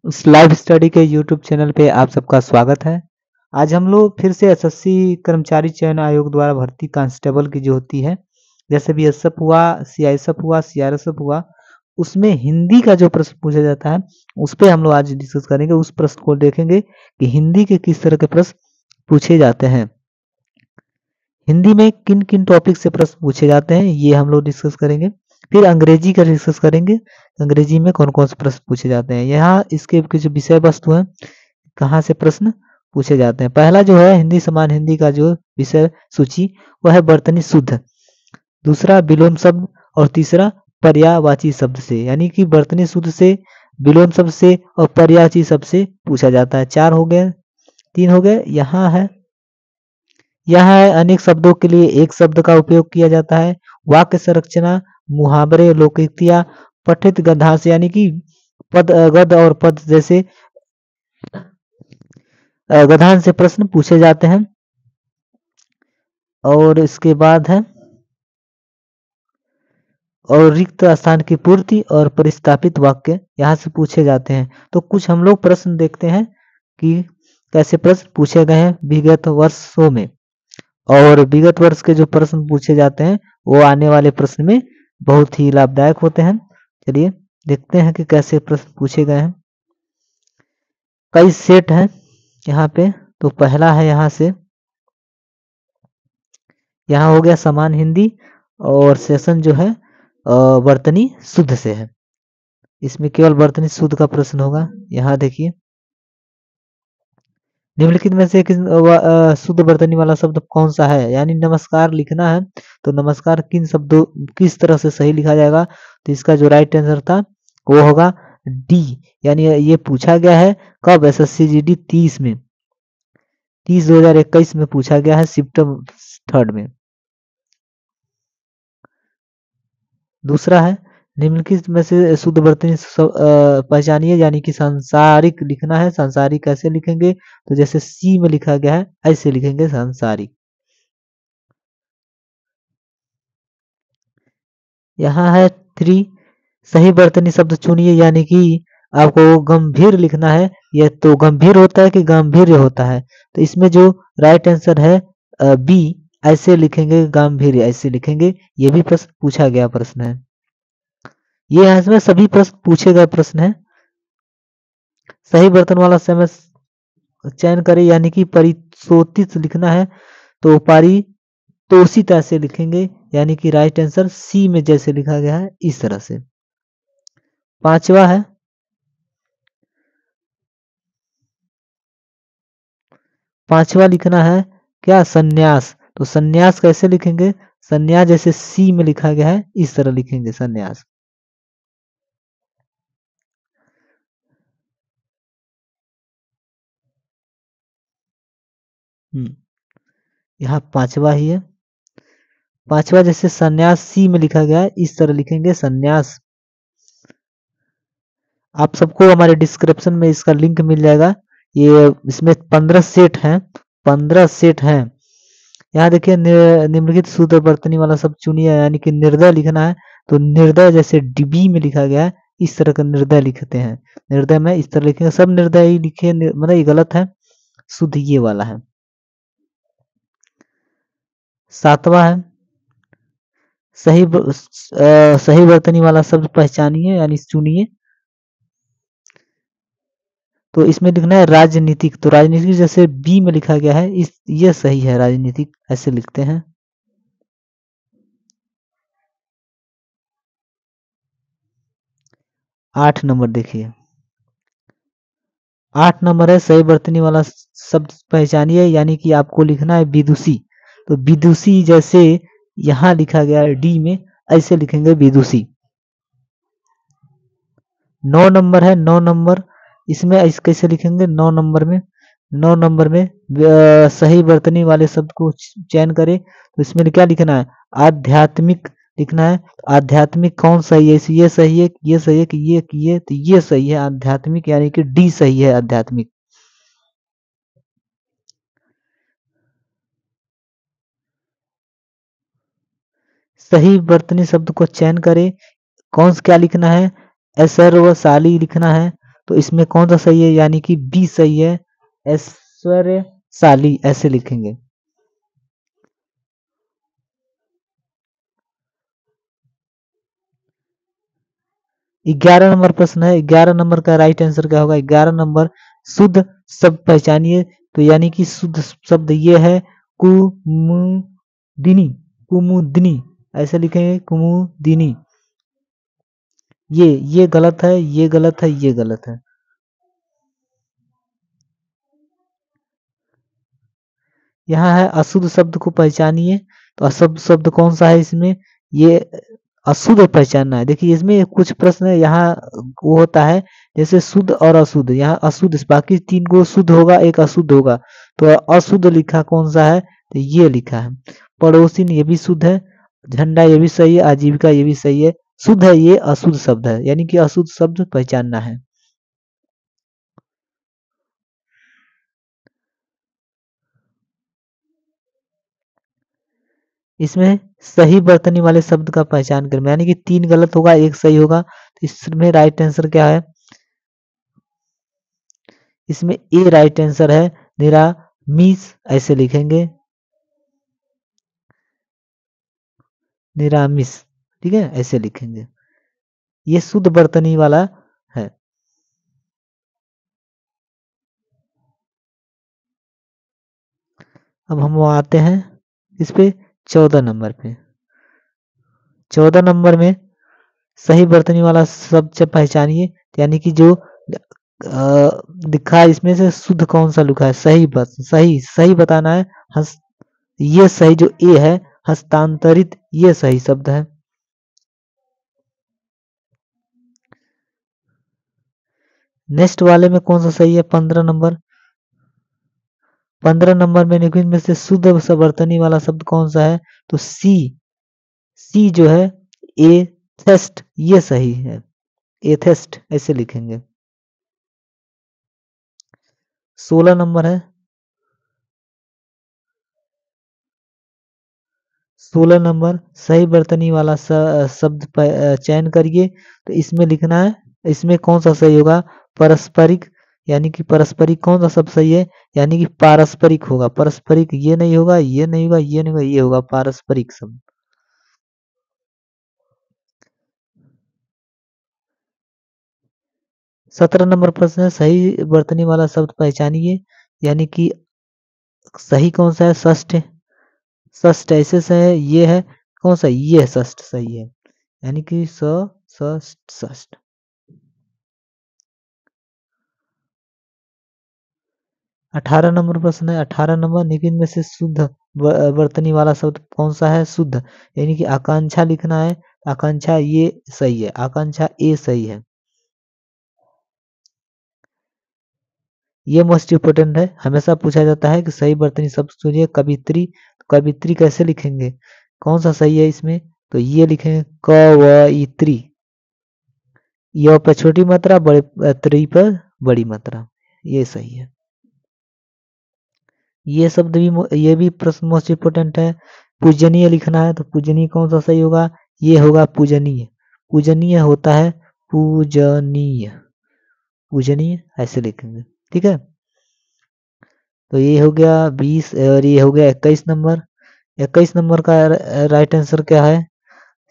उस live study के YouTube channel पे आप सबका स्वागत है। आज हम लोग फिर से एसएससी कर्मचारी चयन आयोग द्वारा भर्ती कांस्टेबल की जो होती है, जैसे बीएसएफ हुआ, सीआईएसएफ हुआ, सीआरएसएफ हुआ, उसमें हिंदी का जो प्रश्न पूछा जाता है, उस पे हम लोग आज डिस्कस करेंगे। उस प्रश्न को देखेंगे कि हिंदी के किस तरह के प्रश्न पूछे जाते हैं। हिंदी में किन किन टॉपिक से प्रश्न पूछे जाते हैं, ये हम लोग डिस्कस करेंगे। फिर अंग्रेजी का डिस्कस करेंगे, अंग्रेजी में कौन कौन से प्रश्न पूछे जाते हैं। यहाँ इसके की जो विषय वस्तु है, कहाँ से प्रश्न पूछे जाते हैं। पहला जो है हिंदी समान हिंदी का जो विषय सूची, वह है वर्तनी शुद्ध। दूसरा विलोम शब्द, और तीसरा पर्यायवाची शब्द से, यानी कि वर्तनी शुद्ध से, विलोम शब्द से और पर्यायवाची शब्द से पूछा जाता है। 4 हो गए, 3 हो गए। यहाँ है अनेक शब्दों के लिए एक शब्द का उपयोग किया जाता है। वाक्य संरचना, मुहावरे, लोकोक्तियां, पठित गद्यांश, यानी कि पद गद और पद जैसे गद्यांश से प्रश्न पूछे जाते हैं। और इसके बाद है और रिक्त स्थान की पूर्ति और परिस्थापित वाक्य यहाँ से पूछे जाते हैं। तो कुछ हम लोग प्रश्न देखते हैं कि कैसे प्रश्न पूछे गए हैं विगत वर्षों में, और विगत वर्ष के जो प्रश्न पूछे जाते हैं वो आने वाले प्रश्न में बहुत ही लाभदायक होते हैं। चलिए देखते हैं कि कैसे प्रश्न पूछे गए हैं। कई सेट हैं यहाँ पे। तो पहला है यहाँ से, यहाँ हो गया समान हिंदी, और सेशन जो है वर्तनी शुद्ध से है। इसमें केवल वर्तनी शुद्ध का प्रश्न होगा। यहाँ देखिए, निम्नलिखित में से शुद्ध वर्तनी वाला शब्द कौन सा है, यानी नमस्कार लिखना है। तो नमस्कार किन शब्दों किस तरह से सही लिखा जाएगा, तो इसका जो राइट आंसर था वो होगा डी। यानी ये पूछा गया है कब, एसएससी जीडी 30 में, 30/2021 में पूछा गया है, सितंबर 3 में। दूसरा है निम्नलिखित में से शुद्ध वर्तनी पहचानिए, यानी कि सांसारिक लिखना है। सांसारिक कैसे लिखेंगे, तो जैसे सी में लिखा गया है ऐसे लिखेंगे सांसारिक। यहाँ है 3, सही वर्तनी शब्द चुनिए, यानी कि आपको गंभीर लिखना है। यह तो गंभीर होता है कि गंभीर होता है, तो इसमें जो राइट आंसर है बी, ऐसे लिखेंगे, गंभीर ऐसे लिखेंगे। ये भी प्रश्न पूछा गया प्रश्न है। ये इसमें सभी प्रश्न पूछे गए प्रश्न है। सही बर्तन वाला समय चयन करें, यानी कि परिशोधित लिखना है, तो पारितोषित ऐसे लिखेंगे, यानी कि राइट आंसर सी में जैसे लिखा गया है इस तरह से। पांचवा है, पांचवा लिखना है क्या, संन्यास। तो संन्यास कैसे लिखेंगे, संन्यास जैसे सी में लिखा गया है इस तरह लिखेंगे संन्यास। यहाँ पांचवा ही है। पांचवा जैसे संन्यास सी में लिखा गया है इस तरह लिखेंगे संन्यास। आप सबको हमारे डिस्क्रिप्शन में इसका लिंक मिल जाएगा। ये इसमें 15 सेट हैं, 15 सेट हैं। यहाँ देखिए निम्नलिखित शुद्ध वर्तनी वाला सब चुनिए, यानी कि निर्दय लिखना है। तो निर्दय जैसे डीबी में लिखा गया है इस तरह का निर्दय लिखते हैं। निर्दय में इस तरह लिखेंगे, सब निर्दय ही लिखे, मतलब ये गलत है, शुद्ध ये वाला है। सातवां है सही वर्तनी वाला शब्द पहचानिए, यानी चुनिए। तो इसमें लिखना है राजनीतिक। तो राजनीतिक जैसे बी में लिखा गया है इस ये सही है, राजनीतिक ऐसे लिखते हैं। 8 नंबर देखिए, 8 नंबर है सही वर्तनी वाला शब्द पहचानिए, यानी कि आपको लिखना है विदुषी। तो विदुषी जैसे यहाँ लिखा गया है डी में, ऐसे लिखेंगे विदुषी। 9 नंबर है, 9 नंबर इसमें ऐसे कैसे लिखेंगे, 9 नंबर में, 9 नंबर में सही वर्तनी वाले शब्द को चयन करें। तो इसमें क्या लिखना है, आध्यात्मिक लिखना है। आध्यात्मिक कौन सही है, ये सही है, ये सही है कि ये, तो ये सही है आध्यात्मिक, यानी कि डी सही है आध्यात्मिक। सही वर्तनी शब्द को चयन करें, कौन सा क्या लिखना है, सर्वशाली लिखना है। तो इसमें कौन सा सही है, यानी कि बी सही है, ऐश्वर्यशाली ऐसे लिखेंगे। ग्यारह नंबर प्रश्न है, 11 नंबर का राइट आंसर क्या होगा? 11 नंबर शुद्ध शब्द पहचानिए। तो यानी कि शुद्ध शब्द ये है कुमुदिनी, कुमुदिनी ऐसे लिखेंगे, कुमुदिनी। ये गलत है, ये गलत है, ये गलत है। यहाँ है अशुद्ध शब्द को पहचानिए। तो अशुद्ध शब्द कौन सा है इसमें? ये अशुद्ध पहचानना है। देखिए इसमें कुछ प्रश्न है, यहाँ वो होता है जैसे शुद्ध और अशुद्ध, यहाँ अशुद्ध, बाकी तीन को शुद्ध होगा, एक अशुद्ध होगा। तो अशुद्ध लिखा कौन सा है? तो ये लिखा है। पड़ोसिन ये भी शुद्ध है, झंडा ये भी सही है, आजीविका ये भी सही है, शुद्ध है, ये अशुद्ध शब्द है, यानी कि अशुद्ध शब्द पहचानना है। इसमें सही बर्तनी वाले शब्द का पहचान करें, यानी कि 3 गलत होगा, 1 सही होगा। तो इसमें राइट आंसर क्या है? इसमें ए राइट आंसर है, निरामिष ऐसे लिखेंगे, निरामिष। ठीक है, ऐसे लिखेंगे, ये शुद्ध बर्तनी वाला है। अब हम आते हैं इस पे 14 नंबर पे। 14 नंबर में सही बर्तनी वाला शब्द से पहचानिए, यानी कि जो लिखा है इसमें से शुद्ध कौन सा लिखा है? सही सही सही बताना है। हस ये सही जो ए है, हस्तांतरित, ये सही शब्द है। नेक्स्ट वाले में कौन सा सही है? 15 नंबर। 15 नंबर में निम्न में से शुद्ध बर्तनी वाला शब्द कौन सा है? तो सी, सी जो है एथेस्ट, ये सही है, एथेस्ट ऐसे लिखेंगे। 16 नंबर है, 16 नंबर सही बर्तनी वाला शब्द चयन करिए। तो इसमें लिखना है, इसमें कौन सा सही होगा? पारस्परिक, यानी कि पारस्परिक कौन सा शब्द सही है? यानी कि पारस्परिक होगा, पारस्परिक ये नहीं होगा, ये नहीं होगा, ये नहीं होगा, ये होगा पारस्परिक शब्द। 17 नंबर प्रश्न है, सही बर्तनी वाला शब्द पहचानिए, यानी कि सही कौन सा है? षष्ठ, षष्ठ ऐसे से है, ये है कौन सा? ये है षष्ठ सही है, यानी कि षष्ठ, षष्ठ। 18 नंबर प्रश्न है, 18 नंबर निम्न में से शुद्ध वर्तनी वाला शब्द कौन सा है? शुद्ध, यानी कि आकांक्षा लिखना है, आकांक्षा ये सही है, आकांक्षा ए सही है। ये मोस्ट इम्पोर्टेंट है, हमेशा पूछा जाता है कि सही बर्तनी शब्द चुनिए। कवित्री, कवित्री कैसे लिखेंगे? कौन सा सही है इसमें? तो ये लिखेंगे कवयित्री, य पर छोटी मात्रा, बड़े त्री पर बड़ी मात्रा, ये सही है। ये शब्द भी, ये भी प्रश्न मोस्ट इम्पोर्टेंट है। पूजनीय लिखना है, तो पूजनीय कौन सा सही होगा? ये होगा पूजनीय, पूजनीय होता है पूजनीय, पूजनीय ऐसे लिखेंगे। ठीक है, तो ये हो गया 20 और ये हो गया 21 नंबर। 21 नंबर का राइट आंसर क्या है?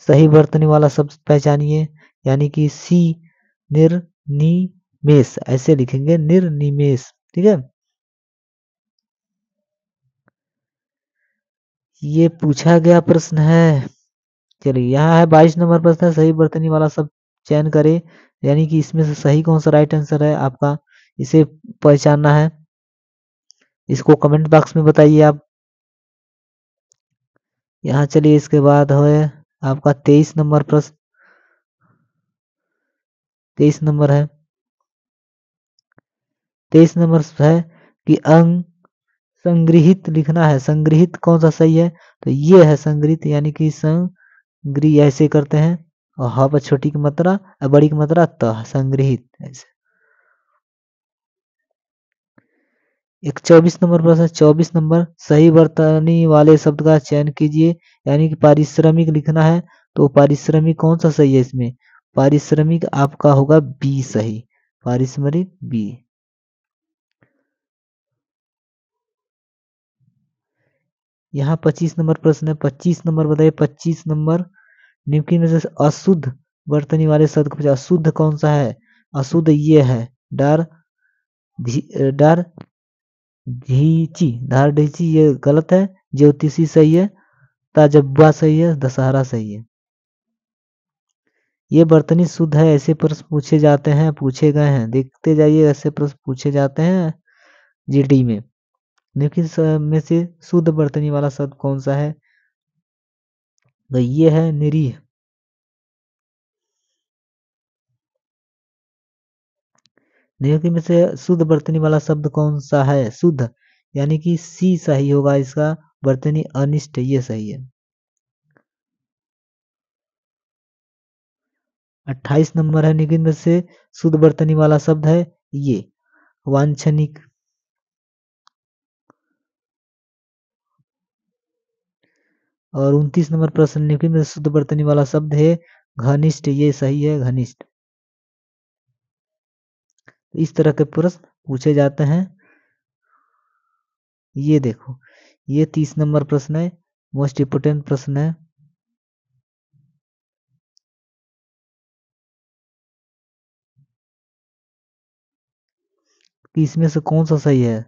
सही बर्तनी वाला शब्द पहचानिए, यानी कि सी, निर्निमेष ऐसे लिखेंगे, निर्निमेष। ठीक है, ये पूछा गया प्रश्न है। चलिए यहाँ है 22 नंबर प्रश्न है, सही बर्तनी वाला शब्द चयन करें, यानी कि इसमें से सही कौन सा राइट आंसर है आपका, इसे पहचानना है। इसको कमेंट बॉक्स में बताइए आप। यहाँ चलिए इसके बाद है आपका 23 नंबर प्रश्न, 23 नंबर है, 23 नंबर है कि अंग संग्रहित लिखना है, संग्रहित कौन सा सही है? तो ये है संग्रहित, यानी कि संग्रह ऐसे करते हैं, और ह पर छोटी की मात्रा और बड़ी की मात्रा त, संग्रहित ऐसे। एक 24 नंबर प्रश्न, 24 नंबर सही बर्तनी वाले शब्द का चयन कीजिए, यानी कि पारिश्रमिक लिखना है। तो पारिश्रमिक कौन सा सही है इसमें? पारिश्रमिक आपका होगा बी सही, पारस्परिक बी। यहाँ 25 नंबर प्रश्न है। 25 नंबर बताइए। 25 नंबर निम्नलिखित में से अशुद्ध वर्तनी वाले शब्द को अशुद्ध कौन सा है? अशुद्ध ये है डार डार ढीची, धार ढीची ये गलत है। ज्योतिषी सही है। ताजब्बा सही है। दशहरा सही है। ये वर्तनी शुद्ध है ऐसे प्रश्न पूछे जाते हैं, पूछे गए हैं, देखते जाइए ऐसे प्रश्न पूछे जाते हैं जीडी में। लेकिन में से शुद्ध वर्तनी वाला शब्द कौन सा है? तो ये है निरीह। निरीह में से शुद्ध वर्तनी वाला शब्द कौन सा है? शुद्ध यानी कि सी सही होगा इसका। वर्तनी अनिष्ट ये सही है। 28 नंबर है। निम्न में से शुद्ध वर्तनी वाला शब्द है ये वांछनिक। और 29 नंबर प्रश्न निम्न में शुद्ध वर्तनी वाला शब्द है घनिष्ठ ये सही है। घनिष्ठ। इस तरह के प्रश्न पूछे जाते हैं। ये देखो ये 30 नंबर प्रश्न है। मोस्ट इम्पोर्टेंट प्रश्न है। कि इसमें से कौन सा सही है?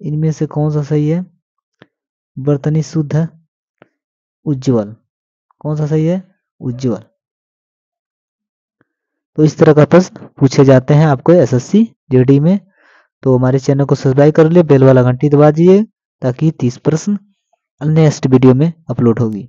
इनमें से कौन सा सही है? वर्तनी शुद्ध है उज्ज्वल। कौन सा सही है? उज्ज्वल। तो इस तरह का प्रश्न पूछे जाते हैं आपको एसएससी जीडी में। तो हमारे चैनल को सब्सक्राइब कर ले, बेल वाला घंटी दबा दीजिए ताकि 30 प्रश्न नेक्स्ट वीडियो में अपलोड होगी।